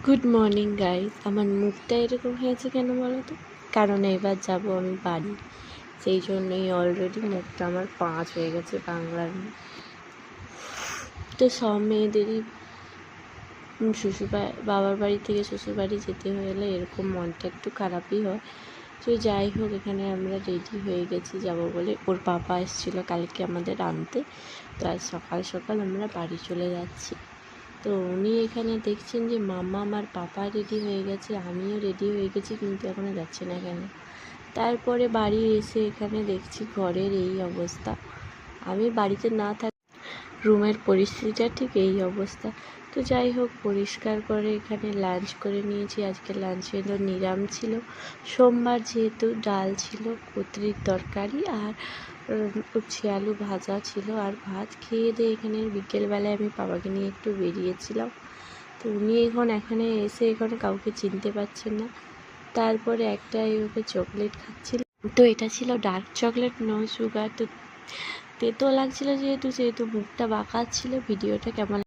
Good morning guys. আমার মুখটা এরকম হয়েছে কেন বলো তো? কারণ এবার যাব আমি বাড়ি, সেই জন্যই অলরেডি মুখটা আমার 5 হয়ে গেছে বাংলার মুখ। তো সব মেয়েদেরই বাবার বাড়ি থেকে শ্বশুর বাড়ি যেতে হলে এরকম মনটা একটু খারাপই হয়। তো যাই হোক, এখানে আমরা রেডি হয়ে গেছি যাব বলে। ওর বাবা এসেছিলো কালকে আমাদের আনতে, তো আজ সকাল সকাল আমরা বাড়ি চলে যাচ্ছি। তো উনি এখানে দেখছেন যে মামা আমার পাপা রেডি হয়ে গেছে, আমিও রেডি হয়ে গেছি, কিন্তু এখনও যাচ্ছে না কেন। তারপরে বাড়ি এসে এখানে দেখছি ঘরের এই অবস্থা। আমি বাড়িতে না রুমের পরিস্থিতিটা ঠিক এই অবস্থা। তো যাই হোক, পরিষ্কার করে এখানে লাঞ্চ করে নিয়েছি। আজকে লাঞ্চে হলো নিরাম ছিল, সোমবার যেহেতু। ডাল ছিল, কুঁদরির তরকারি আর উচ্ছে আলু ভাজা ছিল আর ভাত। খেয়ে দিয়ে এখানে বিকেলবেলায় আমি বাবাকে নিয়ে একটু বেরিয়েছিলাম। তো উনি এখানে এসে এখানে কাউকে চিনতে পারছেন না। তারপরে একটাই ওকে চকলেট খাচ্ছিল। তো এটা ছিল ডার্ক চকলেট, নো সুগার। তো তেতো লাগছিল যেহেতু মুখটা বাঁকাচ্ছিল। ভিডিওটা কেমন